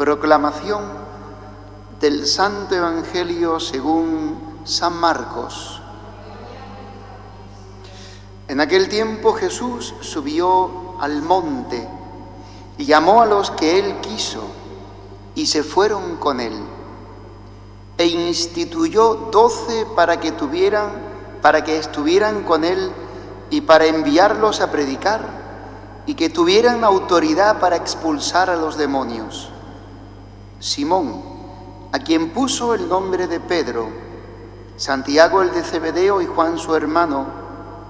Proclamación del Santo Evangelio según San Marcos. En aquel tiempo Jesús subió al monte y llamó a los que él quiso, y se fueron con él. E instituyó 12 para que estuvieran con él y para enviarlos a predicar, y que tuvieran autoridad para expulsar a los demonios. Simón, a quien puso el nombre de Pedro, Santiago el de Zebedeo y Juan su hermano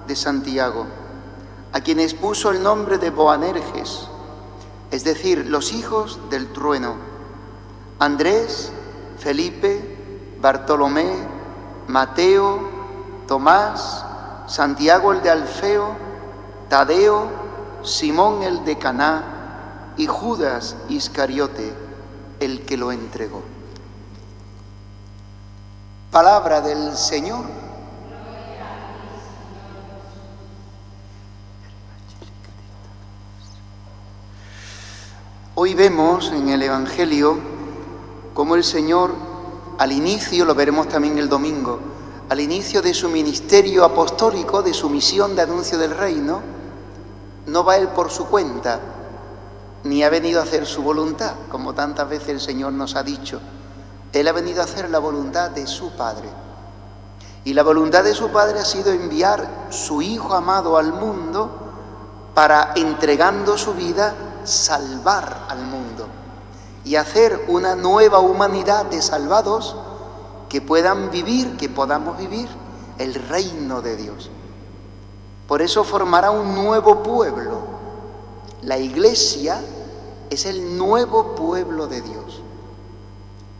de Santiago, a quienes puso el nombre de Boanerges, es decir, los hijos del trueno, Andrés, Felipe, Bartolomé, Mateo, Tomás, Santiago el de Alfeo, Tadeo, Simón el de Caná y Judas Iscariote, el que lo entregó. Palabra del Señor. Hoy vemos en el Evangelio cómo el Señor, al inicio, lo veremos también el domingo, al inicio de su ministerio apostólico, de su misión de anuncio del reino, no va él por su cuenta, ni ha venido a hacer su voluntad, como tantas veces el Señor nos ha dicho. Él ha venido a hacer la voluntad de su Padre. Y la voluntad de su Padre ha sido enviar su Hijo amado al mundo para, entregando su vida, salvar al mundo y hacer una nueva humanidad de salvados que puedan vivir, que podamos vivir el reino de Dios. Por eso formará un nuevo pueblo. La Iglesia es el nuevo pueblo de Dios.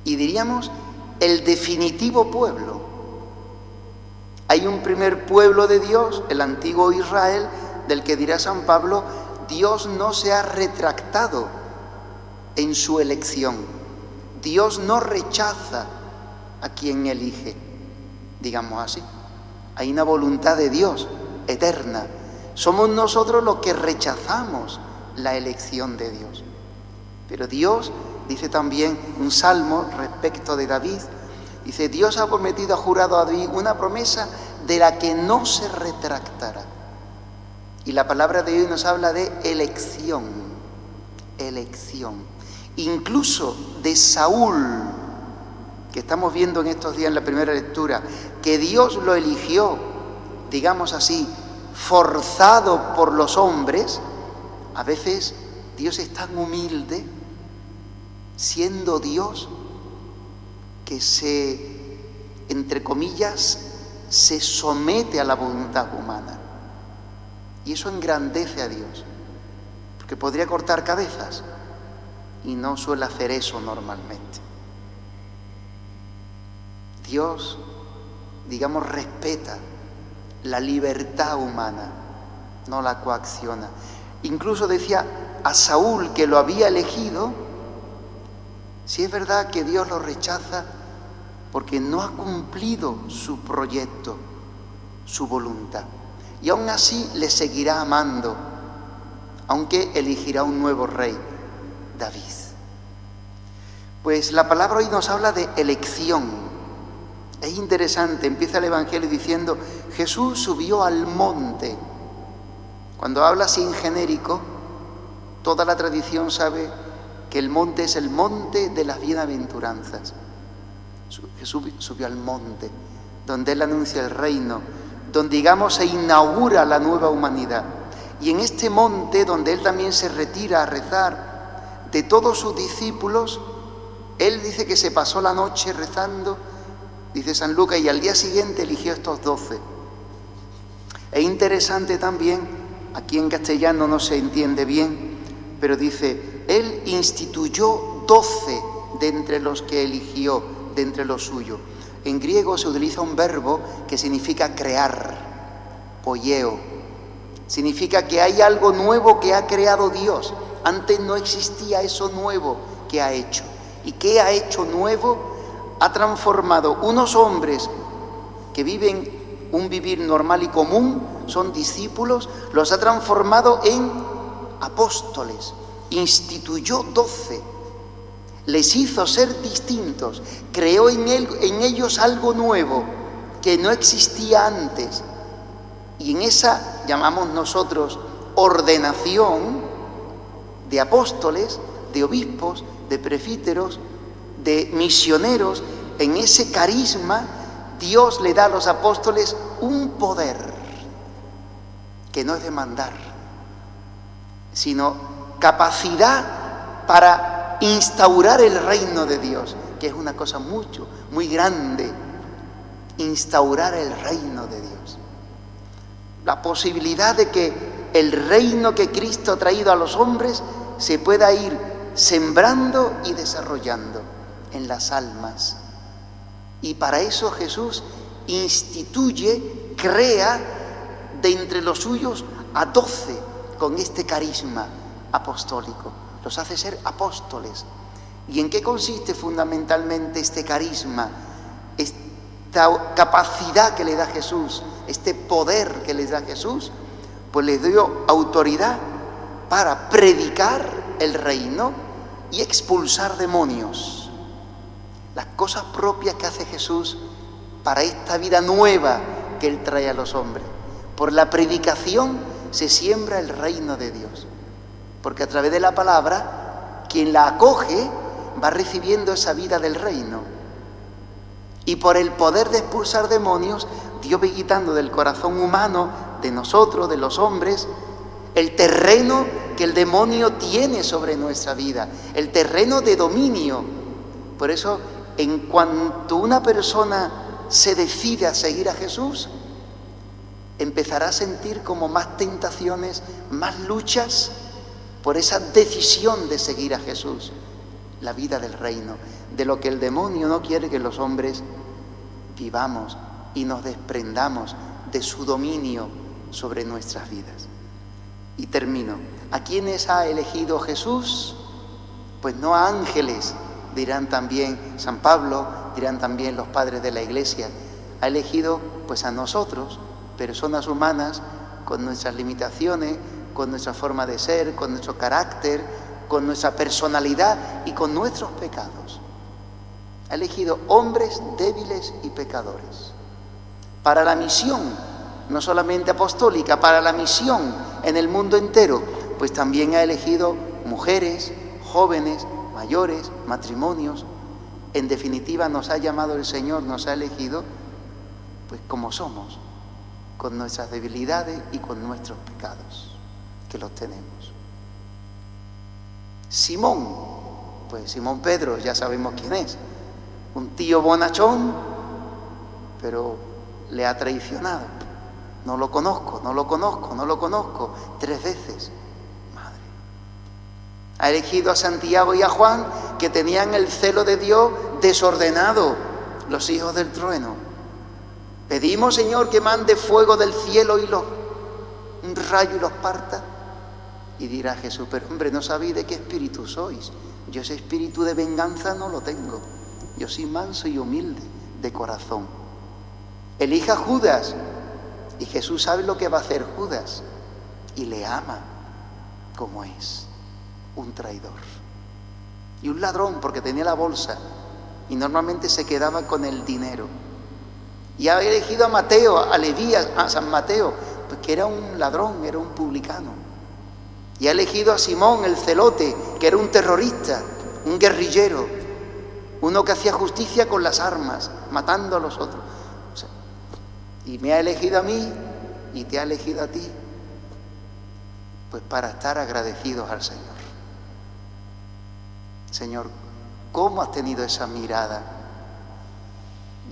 Y diríamos, el definitivo pueblo. Hay un primer pueblo de Dios, el antiguo Israel, del que dirá San Pablo, Dios no se ha retractado en su elección. Dios no rechaza a quien elige, digamos así. Hay una voluntad de Dios eterna. Somos nosotros los que rechazamos la elección de Dios. Pero Dios, dice también un salmo respecto de David, dice, Dios ha prometido, ha jurado a David una promesa de la que no se retractará. Y la palabra de hoy nos habla de elección, elección. Incluso de Saúl, que estamos viendo en estos días en la primera lectura, que Dios lo eligió, digamos así, forzado por los hombres. A veces Dios es tan humilde, siendo Dios, que entre comillas, se somete a la voluntad humana. Y eso engrandece a Dios, porque podría cortar cabezas y no suele hacer eso normalmente. Dios, digamos, respeta la libertad humana, no la coacciona. Incluso decía a Saúl, que lo había elegido, si es verdad que Dios lo rechaza porque no ha cumplido su proyecto, su voluntad. Y aún así le seguirá amando, aunque elegirá un nuevo rey, David. Pues la palabra hoy nos habla de elección. Es interesante, empieza el Evangelio diciendo, Jesús subió al monte. Cuando habla así en genérico, toda la tradición sabe que el monte es el monte de las bienaventuranzas. Jesús subió al monte, donde Él anuncia el reino, donde, digamos, se inaugura la nueva humanidad. Y en este monte, donde Él también se retira a rezar, de todos sus discípulos, Él dice que se pasó la noche rezando, dice San Lucas, y al día siguiente eligió estos 12. Es interesante también, aquí en castellano no se entiende bien, pero dice, Él instituyó 12 de entre los que eligió, de entre los suyos. En griego se utiliza un verbo que significa crear, poieo. Significa que hay algo nuevo que ha creado Dios. Antes no existía eso nuevo que ha hecho. ¿Y qué ha hecho nuevo? Ha transformado unos hombres que viven un vivir normal y común, son discípulos, los ha transformado en apóstoles. Instituyó 12. Les hizo ser distintos, creó en ellos algo nuevo que no existía antes. Y en esa, llamamos nosotros, ordenación de apóstoles, de obispos, de presbíteros, de misioneros, en ese carisma, Dios le da a los apóstoles un poder que no es de mandar, sino capacidad para instaurar el reino de Dios, que es una cosa muy grande, instaurar el reino de Dios. La posibilidad de que el reino que Cristo ha traído a los hombres se pueda ir sembrando y desarrollando en las almas. Y para eso Jesús instituye, crea de entre los suyos a 12 con este carisma apostólico. Los hace ser apóstoles. ¿Y en qué consiste fundamentalmente este carisma? Esta capacidad que le da Jesús, este poder que les da Jesús, pues les dio autoridad para predicar el reino y expulsar demonios. Las cosas propias que hace Jesús para esta vida nueva que Él trae a los hombres. Por la predicación se siembra el reino de Dios, porque a través de la palabra, quien la acoge va recibiendo esa vida del reino. Y por el poder de expulsar demonios, Dios va quitando del corazón humano, de nosotros, de los hombres, el terreno que el demonio tiene sobre nuestra vida, el terreno de dominio. Por eso, en cuanto una persona se decide a seguir a Jesús, empezará a sentir como más tentaciones, más luchas por esa decisión de seguir a Jesús, la vida del reino, de lo que el demonio no quiere que los hombres vivamos y nos desprendamos de su dominio sobre nuestras vidas. Y termino. ¿A quiénes ha elegido Jesús? Pues no a ángeles, dirán también San Pablo, dirán también los padres de la Iglesia. Ha elegido pues a nosotros, personas humanas, con nuestras limitaciones, con nuestra forma de ser, con nuestro carácter, con nuestra personalidad y con nuestros pecados. Ha elegido hombres débiles y pecadores para la misión, no solamente apostólica, para la misión en el mundo entero. Pues también ha elegido mujeres, jóvenes, mayores, matrimonios. En definitiva, nos ha llamado el Señor, nos ha elegido pues como somos, con nuestras debilidades y con nuestros pecados, que los tenemos. Simón, pues Simón Pedro, ya sabemos quién es, un tío bonachón, pero le ha traicionado. No lo conozco, no lo conozco, no lo conozco, 3 veces. Madre. Ha elegido a Santiago y a Juan, que tenían el celo de Dios desordenado, los hijos del trueno. Pedimos, Señor, que mande fuego del cielo y un rayo y los parta. Y dirá Jesús, pero hombre, no sabéis de qué espíritu sois. Yo ese espíritu de venganza no lo tengo. Yo soy manso y humilde de corazón. Elija a Judas. Y Jesús sabe lo que va a hacer Judas. Y le ama como es, un traidor. Y un ladrón, porque tenía la bolsa. Y normalmente se quedaba con el dinero. Y ha elegido a Mateo, a Leví, a San Mateo, que era un ladrón, era un publicano. Y ha elegido a Simón, el celote, que era un terrorista, un guerrillero, uno que hacía justicia con las armas, matando a los otros. O sea, y me ha elegido a mí y te ha elegido a ti, pues para estar agradecidos al Señor. Señor, ¿cómo has tenido esa mirada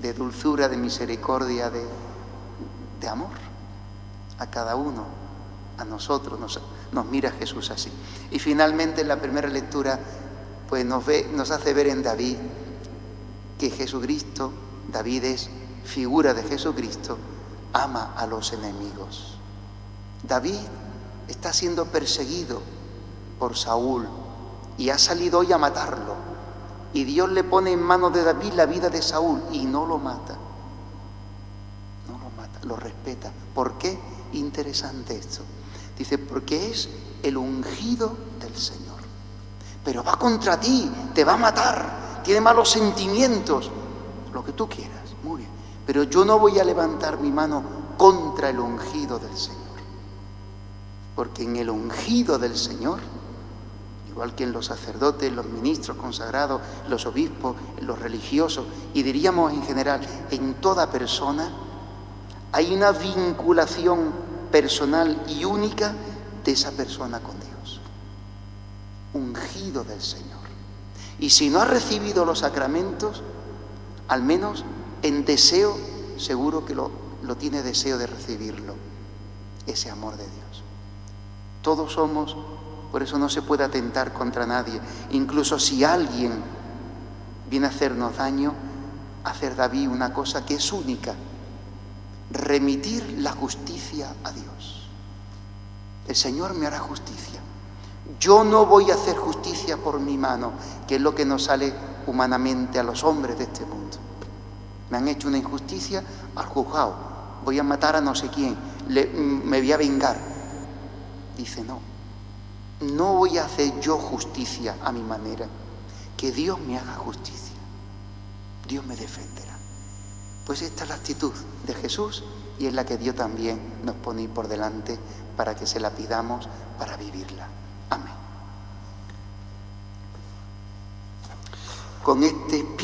de dulzura, de misericordia, de amor a cada uno, a nosotros? Nos mira Jesús así. Y finalmente en la primera lectura pues nos hace ver en David que Jesucristo, David es figura de Jesucristo, ama a los enemigos. David está siendo perseguido por Saúl y ha salido hoy a matarlo. Y Dios le pone en manos de David la vida de Saúl y no lo mata. No lo mata, lo respeta. ¿Por qué? Interesante esto. Dice, porque es el ungido del Señor. pero va contra ti, te va a matar, tiene malos sentimientos, lo que tú quieras, muy bien. Pero yo no voy a levantar mi mano contra el ungido del Señor. Porque en el ungido del Señor, igual que en los sacerdotes, los ministros consagrados, los obispos, los religiosos, y diríamos en general, en toda persona, hay una vinculación personal y única de esa persona con Dios. Ungido del Señor. Y si no ha recibido los sacramentos, al menos en deseo, seguro que lo tiene deseo de recibirlo, ese amor de Dios. Todos somos, por eso no se puede atentar contra nadie. Incluso si alguien viene a hacernos daño, hacer David una cosa que es única: remitir la justicia a Dios. El Señor me hará justicia. Yo no voy a hacer justicia por mi mano, que es lo que nos sale humanamente a los hombres de este mundo. Me han hecho una injusticia, al juzgado, voy a matar a no sé quién, me voy a vengar. Dice, no voy a hacer yo justicia a mi manera, que Dios me haga justicia, Dios me defenderá. Pues esta es la actitud de Jesús y es la que Dios también nos pone por delante para que se la pidamos para vivirla. Amén. Con este espíritu